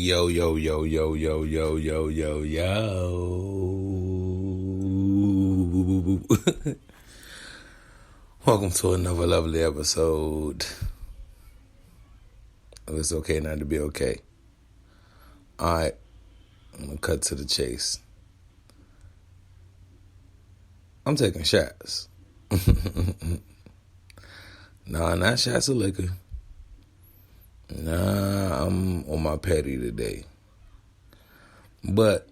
Yo, yo, yo, yo, yo, yo, yo, yo, yo. Welcome to another lovely episode of It's Okay Not to Be Okay. Alright, I'm going to cut to the chase. I'm taking shots. Nah, not shots of liquor. Nah, I'm on my petty today. But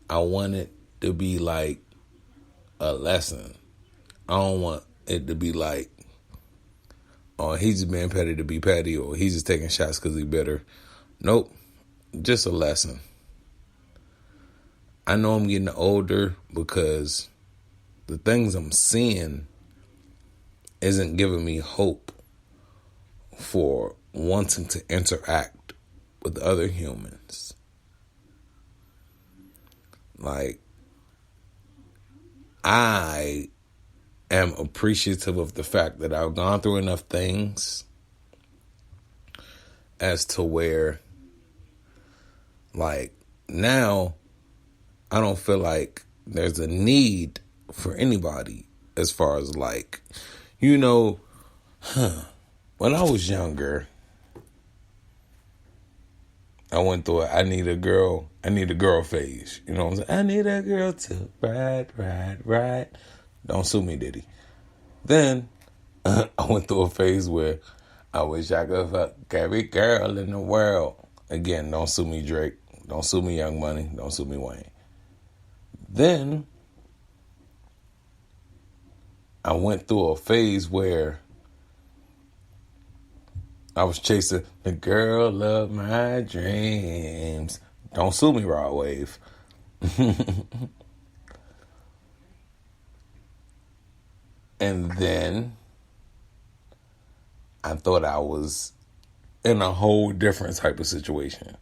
I want it to be like a lesson. I don't want it to be like, oh, he's just being petty to be petty, or he's just taking shots because he's bitter. Nope, just a lesson. I know I'm getting older because the things I'm seeing isn't giving me hope for wanting to interact with other humans. Like, I am appreciative of the fact that I've gone through enough things as to where, like, now I don't feel like there's a need for anybody as far as, like, when I was younger, I went through I need a girl phase. You know what I'm saying? I need a girl to ride. Don't sue me, Diddy. Then I went through a phase where I wish I could fuck every girl in the world. Again, don't sue me, Drake. Don't sue me, Young Money. Don't sue me, Wayne. Then I went through a phase where I was chasing the girl of my dreams. Don't sue me, Rod Wave. And then I thought I was in a whole different type of situation.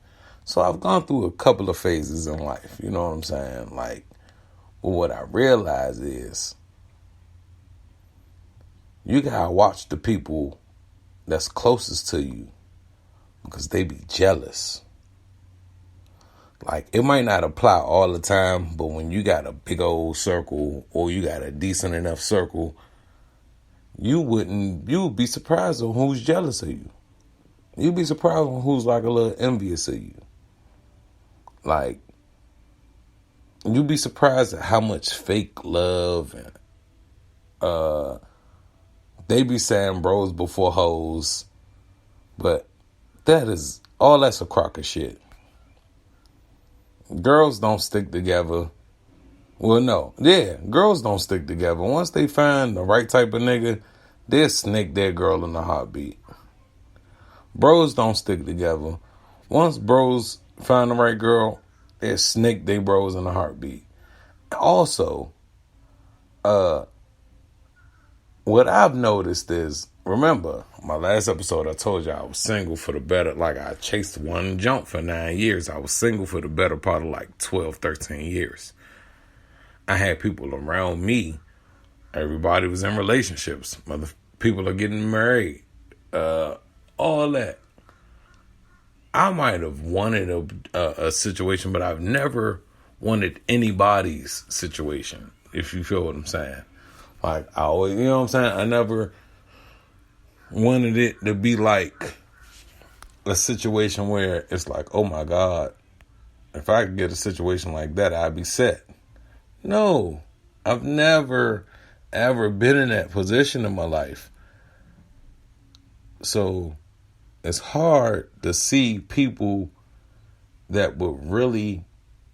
So I've gone through a couple of phases in life. You know what I'm saying? Like, well, what I realize is you gotta watch the people that's closest to you because they be jealous. Like, it might not apply all the time, but when you got a big old circle or you got a decent enough circle, you would be surprised on who's jealous of you. You'd be surprised on who's like a little envious of you. Like, you'd be surprised at how much fake love and they be saying bros before hoes, but that's a crock of shit. Girls don't stick together. Well, no. Yeah, girls don't stick together. Once they find the right type of nigga, they'll snake their girl in a heartbeat. Bros don't stick together. Once bros find the right girl, they'll snake their bros in a heartbeat. Also, what I've noticed is, remember, my last episode I told you I was single for the better, like I chased one jump for 9 years. I was single for the better part of like 12, 13 years. I had people around me. Everybody was in relationships. People are getting married. All that. I might have wanted a situation, but I've never wanted anybody's situation, if you feel what I'm saying. Like, I always, you know what I'm saying? I never wanted it to be like a situation where it's like, oh my God, if I could get a situation like that, I'd be set. No, I've never, ever been in that position in my life. So it's hard to see people that would really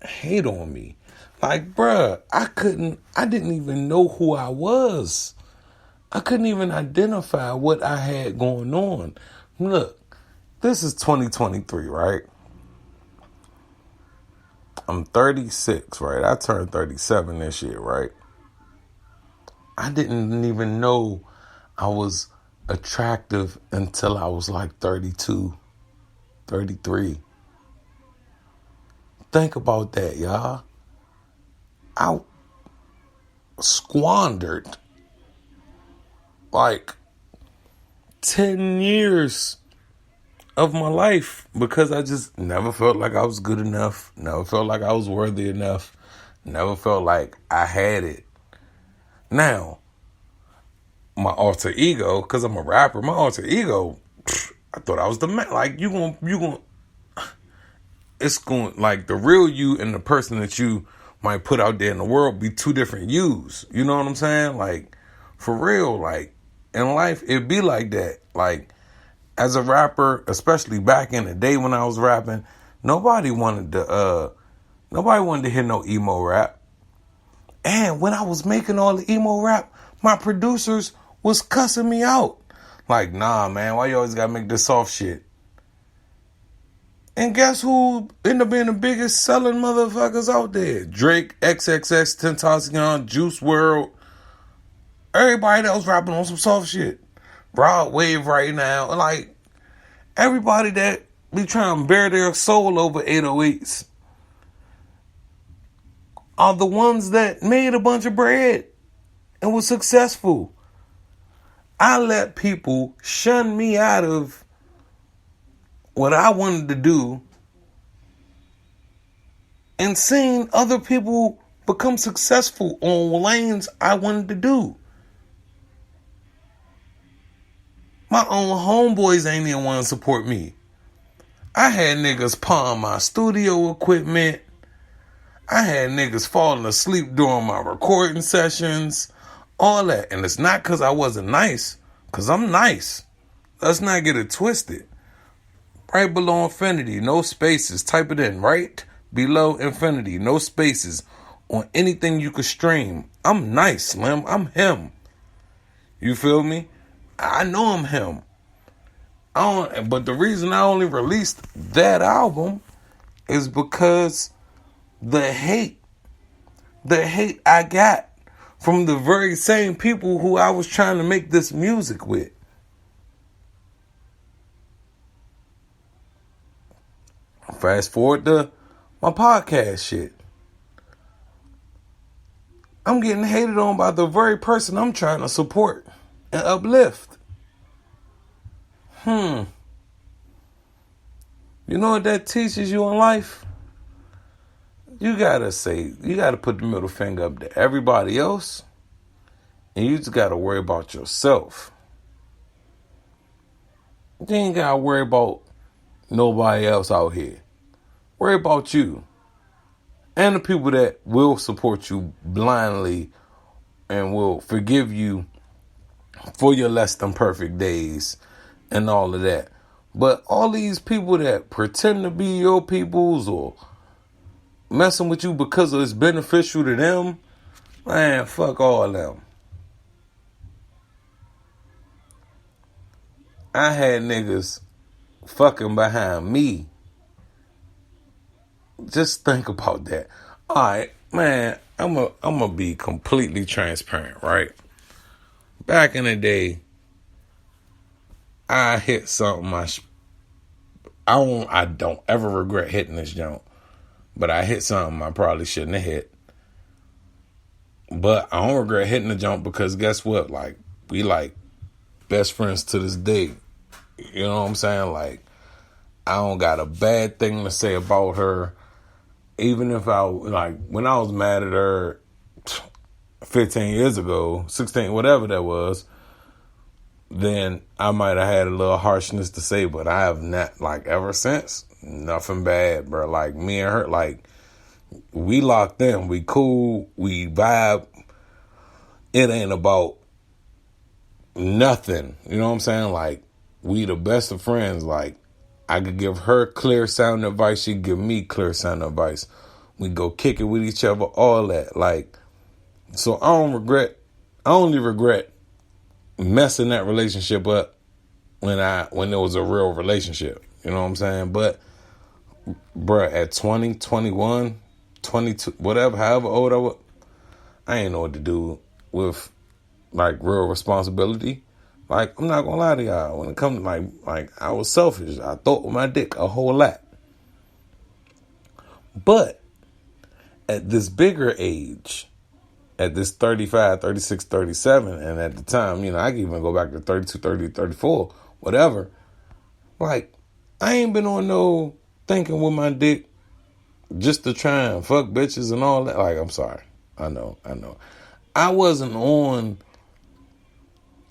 hate on me. Like, bruh, I didn't even know who I was. I couldn't even identify what I had going on. Look, this is 2023, right? I'm 36, right? I turned 37 this year, right? I didn't even know I was attractive until I was like 32, 33. Think about that, y'all. I squandered like 10 years of my life because I just never felt like I was good enough, never felt like I was worthy enough, never felt like I had it. Now, my alter ego, because I'm a rapper, my alter ego, I thought I was the man. Like, it's going, like, the real you and the person that you might put out there in the world be two different yous. You know what I'm saying? Like, for real, like, in life, it be like that. Like, as a rapper, especially back in the day when I was rapping, nobody wanted to hear no emo rap. And when I was making all the emo rap, my producers was cussing me out. Like, nah, man, why you always gotta make this soft shit? And guess who ended up being the biggest selling motherfuckers out there? Drake, XXX, Tentacion, Juice WRLD. Everybody that was rapping on some soft shit. Rod Wave right now. Like, everybody that be trying to bear their soul over 808s are the ones that made a bunch of bread and was successful. I let people shun me out of what I wanted to do and seeing other people become successful on lanes I wanted to do. My own homeboys ain't even want to support me. I had niggas pawn my studio equipment. I had niggas falling asleep during my recording sessions. All that. And it's not because I wasn't nice. Because I'm nice. Let's not get it twisted. Right below infinity. No spaces. Type it in. Right below infinity. No spaces. On anything you could stream. I'm nice, Slim. I'm him. You feel me? I know I'm him. But the reason I only released that album is because the hate I got from the very same people who I was trying to make this music with. Fast forward to my podcast shit. I'm getting hated on by the very person I'm trying to support and uplift. You know what that teaches you in life? You gotta put the middle finger up to everybody else, and you just gotta worry about yourself. You ain't gotta worry about nobody else out here. Worry about you. And the people that will support you blindly and will forgive you for your less than perfect days and all of that. But all these people that pretend to be your peoples or messing with you because it's beneficial to them, man, fuck all of them. I had niggas fucking behind me. Just think about that. Alright, man, I'm gonna be completely transparent, right? Back in the day, I hit something I don't ever regret hitting this jump. But I hit something I probably shouldn't have hit. But I don't regret hitting the jump because guess what? Like, we like best friends to this day. You know what I'm saying? Like, I don't got a bad thing to say about her. Even if when I was mad at her 15 years ago, 16, whatever that was, then I might have had a little harshness to say, but I have not, like, ever since, nothing bad, bro. Like, me and her, like, we locked in, we cool, we vibe. It ain't about nothing, you know what I'm saying? Like, we the best of friends. Like, I could give her clear sound advice, she give me clear sound advice. We go kick it with each other, all that. Like, so I only regret messing that relationship up when there was a real relationship. You know what I'm saying? But, bruh, at 20, 21, 22, whatever, however old I was, I ain't know what to do with, like, real responsibility. Like, I'm not gonna lie to y'all. When it comes to, like I was selfish. I thought with my dick a whole lot. But, at this bigger age, at this 35, 36, 37, and at the time, I can even go back to 32, 30, 34, whatever. Like, I ain't been on no thinking with my dick just to try and fuck bitches and all that. Like, I'm sorry. I know. I wasn't on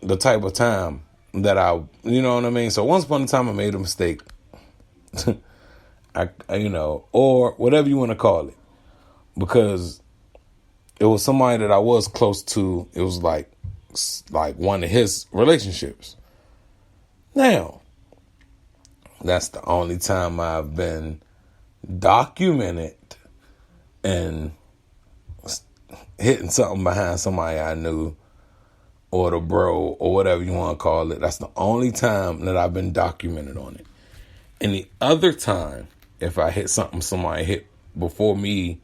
the type of time that you know what I mean? So once upon a time I made a mistake. Or whatever you want to call it. Because it was somebody that I was close to. It was like one of his relationships. Now, that's the only time I've been documented and hitting something behind somebody I knew, or the bro, or whatever you want to call it. That's the only time that I've been documented on it. And the other time, if I hit something somebody hit before me,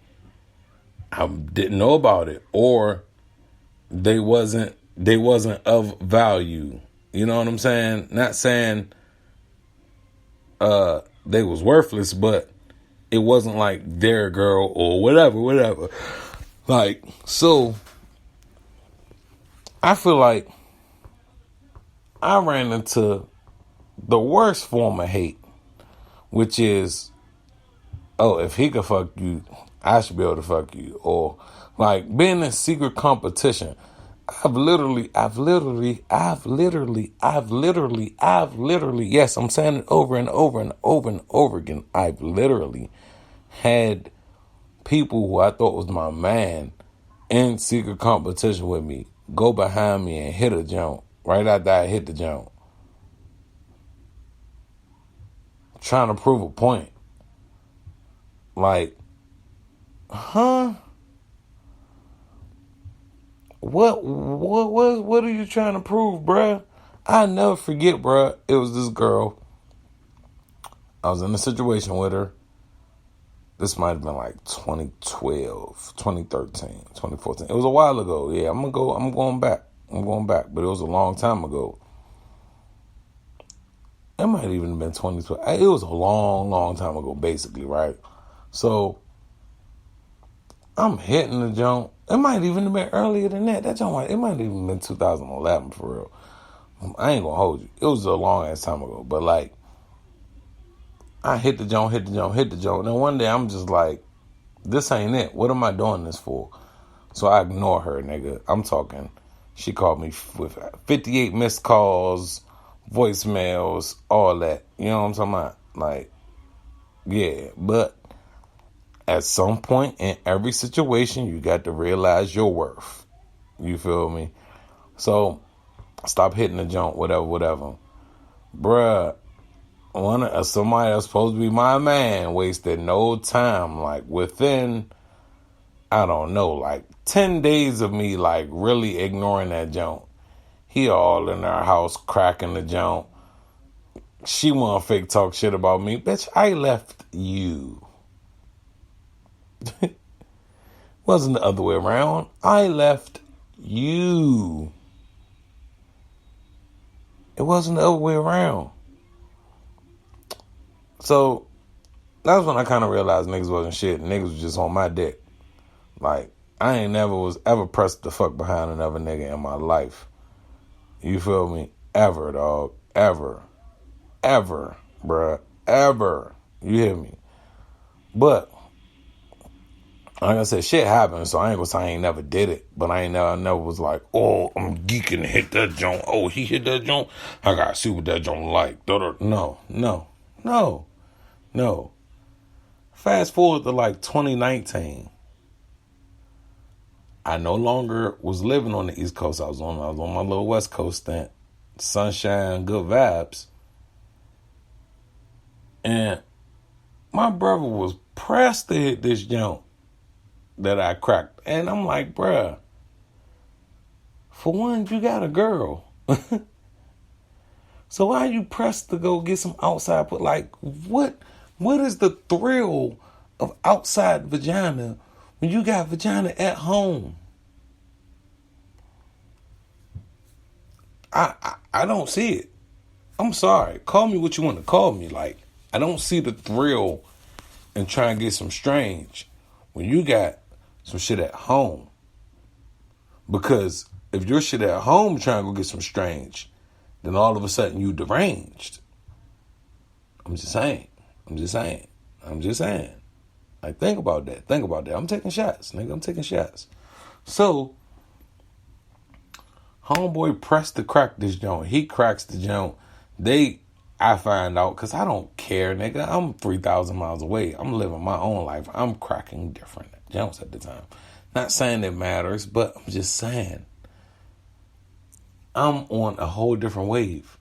I didn't know about it, or they wasn't of value. You know what I'm saying? Not saying they was worthless, but it wasn't like their girl or whatever. Like, so I feel like I ran into the worst form of hate, which is, oh, if he could fuck you, I should be able to fuck you. Or like being in secret competition. I've literally, yes, I'm saying it over and over again. I've literally had people who I thought was my man in secret competition with me go behind me and hit a jump right after I hit the jump, trying to prove a point. Like, huh? What are you trying to prove, bruh? I never forget, bruh. It was this girl. I was in a situation with her. This might have been like 2012, 2013, 2014. It was a while ago. Yeah, I'm going back. But it was a long time ago. It might even have been 2012. It was a long time ago, basically, right? So I'm hitting the jump. It might even have been earlier than that. It might have even been 2011 for real. I ain't gonna hold you. It was a long ass time ago. But like, I hit the jump. And then one day I'm just like, this ain't it. What am I doing this for? So I ignore her, nigga. I'm talking. She called me with 58 missed calls, voicemails, all that. You know what I'm talking about? Like, yeah. But at some point in every situation, you got to realize your worth. You feel me? So, stop hitting the jump, whatever. Bruh, somebody that's supposed to be my man wasted no time. Like, within, I don't know, like 10 days of me, like, really ignoring that jump. He all in our house cracking the jump. She wanna fake talk shit about me. Bitch, I left you. Wasn't the other way around. I left you. It wasn't the other way around. So that's when I kind of realized niggas wasn't shit. Niggas was just on my dick. Like, I ain't never was ever pressed the fuck behind another nigga in my life. You feel me? Ever, dog. Ever, bruh. Ever. You hear me? But like I said, shit happened, so I ain't gonna say I ain't never did it. But I never was like, oh, I'm geeking to hit that joint. Oh, he hit that joint. I gotta see what that joint like. No. Fast forward to like 2019. I no longer was living on the East Coast. I was on my little West Coast stint. Sunshine, good vibes. And my brother was pressed to hit this joint that I cracked. And I'm like, bruh, for one, you got a girl. So why are you pressed to go get some outside? But like, what is the thrill of outside vagina when you got vagina at home? I don't see it. I'm sorry. Call me what you want to call me. Like, I don't see the thrill in trying to get some strange when you got some shit at home. Because if your shit at home trying to go get some strange, then all of a sudden you deranged. I'm just saying. I'm just saying. I'm just saying. Like, think about that. Think about that. I'm taking shots, nigga. I'm taking shots. So, homeboy pressed to crack this joint. He cracks the joint. I find out, because I don't care, nigga. I'm 3,000 miles away. I'm living my own life. I'm cracking different joints at the time. Not saying it matters, but I'm just saying. I'm on a whole different wave.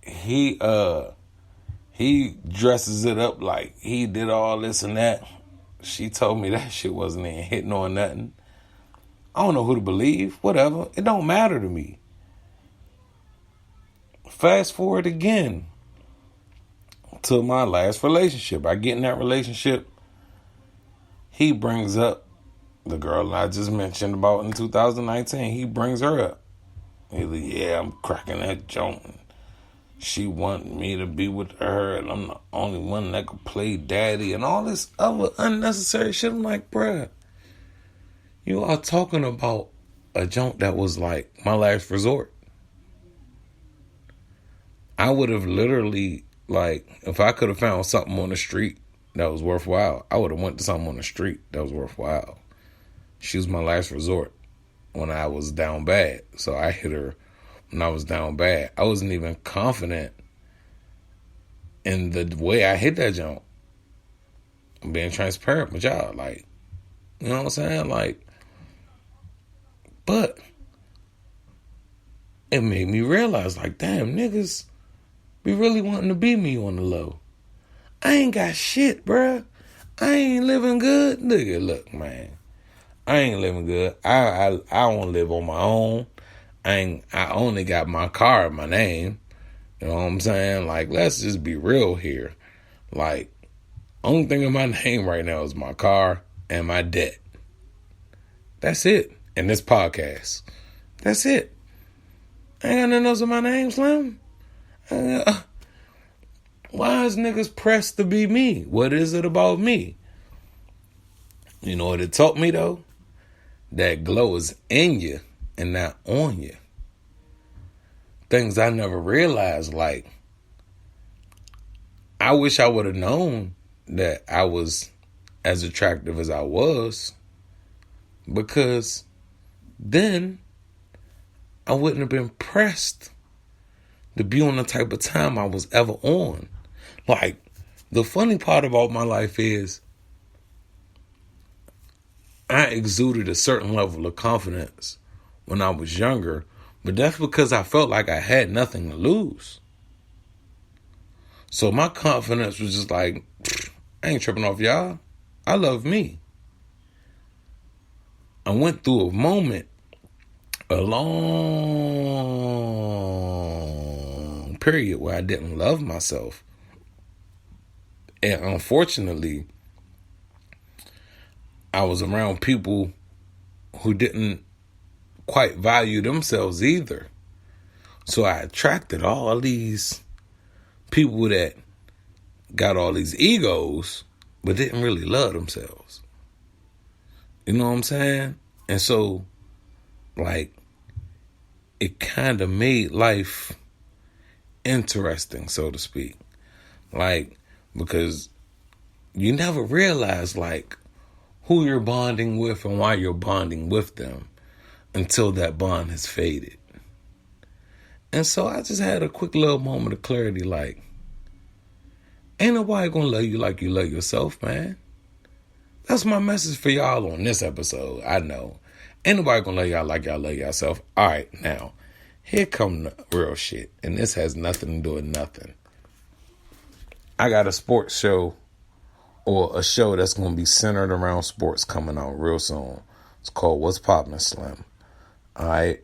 He dresses it up like he did all this and that. She told me that shit wasn't even hitting on nothing. I don't know who to believe. Whatever. It don't matter to me. Fast forward again to my last relationship. I get in that relationship. He brings up the girl I just mentioned about in 2019. He brings her up. He's like, yeah, I'm cracking that joint. She want me to be with her, and I'm the only one that could play daddy, and all this other unnecessary shit. I'm like, bruh, you are talking about a joint that was like my last resort. I would have literally, like, if I could have found something on the street that was worthwhile, I would have went to something on the street that was worthwhile. She was my last resort when I was down bad. So I hit her when I was down bad. I wasn't even confident in the way I hit that jump. I'm being transparent with y'all. Like, you know what I'm saying? Like, but it made me realize, like, damn, niggas be really wanting to be me on the low. I ain't got shit, bruh. I ain't living good. Nigga, look, man. I ain't living good. I want to live on my own. I only got my car in my name. You know what I'm saying? Like, let's just be real here. Like, only thing in my name right now is my car and my debt. That's it. And this podcast. That's it. I ain't got nothing else in my name, Slim. Why is niggas pressed to be me? What is it about me? You know what it taught me, though? That glow is in you and not on you. Things I never realized, like, I wish I would have known that I was as attractive as I was, because then I wouldn't have been pressed to be on the type of time I was ever on. Like, the funny part about my life is I exuded a certain level of confidence when I was younger, but that's because I felt like I had nothing to lose. So my confidence was just like, I ain't tripping off y'all. I love me. I went through a moment, a long period where I didn't love myself. And unfortunately, I was around people who didn't quite value themselves either. So I attracted all these people that got all these egos, but didn't really love themselves. You know what I'm saying? And so, like, it kind of made life interesting, so to speak. Like, because you never realize, like, who you're bonding with and why you're bonding with them until that bond has faded. And so I just had a quick little moment of clarity, like, ain't nobody gonna love you like you love yourself, man. That's my message for y'all on this episode. I know. Ain't nobody gonna love y'all like y'all love yourself. All right, now, here come the real shit. And this has nothing to do with nothing. I got a sports show, or a show that's going to be centered around sports, coming out real soon. It's called What's Poppin' Slim. All right.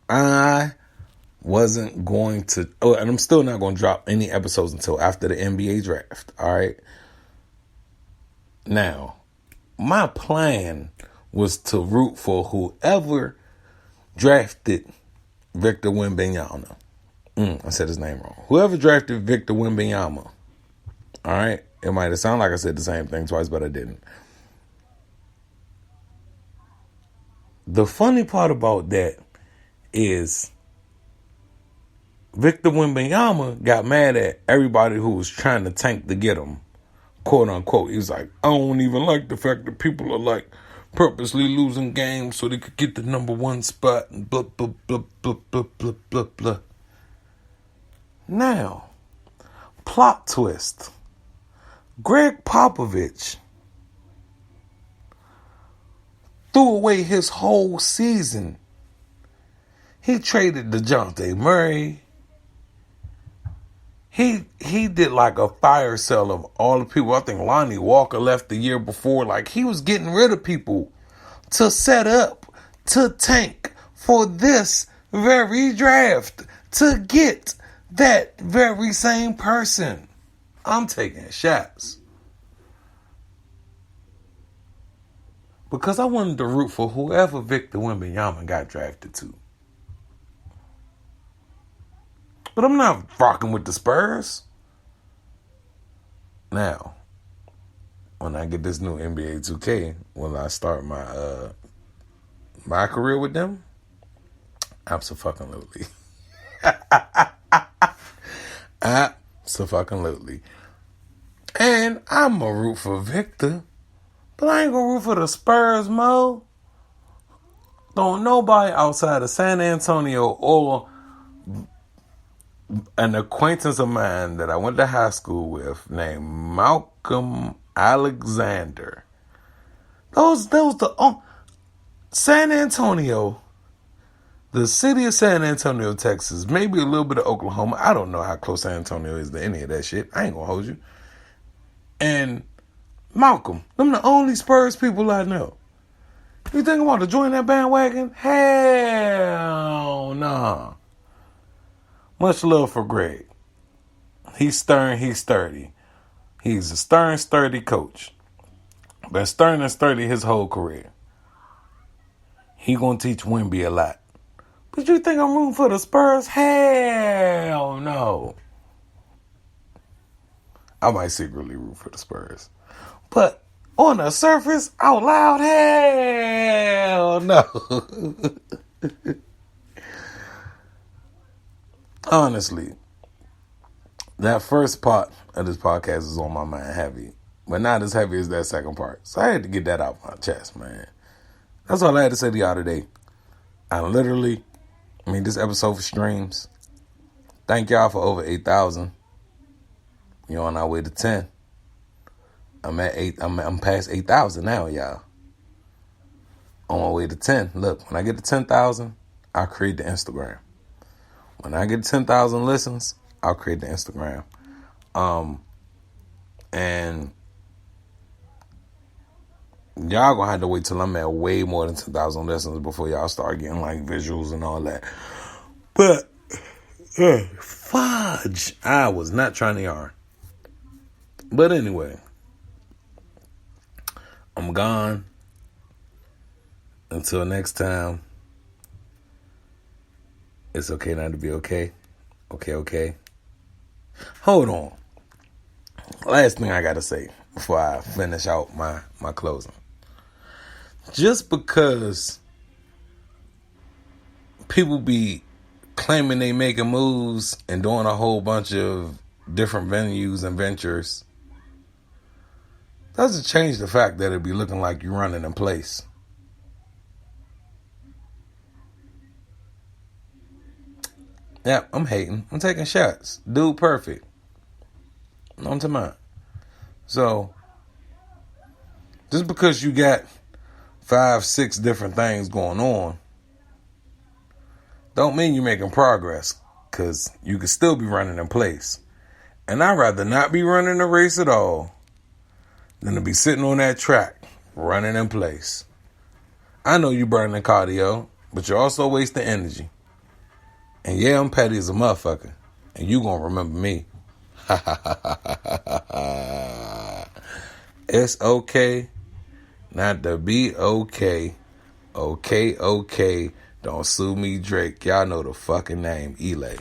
I wasn't going to, and I'm still not going to drop any episodes until after the NBA draft. All right. Now, my plan was to root for whoever drafted Victor Wembanyama. I said his name wrong. Whoever drafted Victor Wembanyama. All right. It might have sounded like I said the same thing twice, but I didn't. The funny part about that is Victor Wembanyama got mad at everybody who was trying to tank to get him, quote unquote. He was like, I don't even like the fact that people are like purposely losing games so they could get the number one spot and blah, blah, blah, blah, blah, blah, blah, blah. Now, plot twist. Greg Popovich threw away his whole season. He traded DeJounte Murray. He did like a fire sale of all the people. I think Lonnie Walker left the year before. Like, he was getting rid of people to set up, to tank for this very draft, to get that very same person. I'm taking shots. Because I wanted to root for whoever Victor Wembanyama got drafted to. But I'm not rocking with the Spurs. Now, when I get this new NBA 2K, when I start my career with them, absolutely. Absolutely. And I'm going to root for Victor, but I ain't going to root for the Spurs, Mo. Don't nobody outside of San Antonio or an acquaintance of mine that I went to high school with named Malcolm Alexander. San Antonio, the city of San Antonio, Texas, maybe a little bit of Oklahoma. I don't know how close San Antonio is to any of that shit. I ain't gonna hold you. And Malcolm, them the only Spurs people I know. You think I want to join that bandwagon? Hell nah. Much love for Greg. He's stern, he's sturdy. He's a stern, sturdy coach. Been stern and sturdy his whole career. He gonna teach Wemby a lot. But you think I'm rooting for the Spurs? Hell no. I might secretly root for the Spurs. But on the surface, out loud, hell no. Honestly, that first part of this podcast is on my mind heavy. But not as heavy as that second part. So I had to get that out my chest, man. That's all I had to say to y'all today. This episode for streams. Thank y'all for over 8,000. You're on our way to 10. I'm at 8. I'm past 8,000 now, y'all. On my way to 10. Look, when I get to 10,000, I'll create the Instagram. When I get 10,000 listens, I'll create the Instagram. And y'all gonna have to wait till I'm at way more than 10,000 listens before y'all start getting like visuals and all that. But fudge, I was not trying to yarn. But anyway, I'm gone. Until next time. It's okay not to be okay. Okay. Hold on. Last thing I gotta say before I finish out my closing. Just because people be claiming they making moves and doing a whole bunch of different venues and ventures doesn't change the fact that it be looking like you're running in place. Yeah, I'm hating. I'm taking shots. Dude, perfect. On to mine. So, just because you got 5, 6 different things going on, don't mean you're making progress. Because you could still be running in place. And I'd rather not be running a race at all than to be sitting on that track, running in place. I know you're burning cardio, but you're also wasting energy. And yeah, I'm petty as a motherfucker. And you gonna remember me. It's okay not to be okay. Okay. Don't sue me, Drake. Y'all know the fucking name. Elay.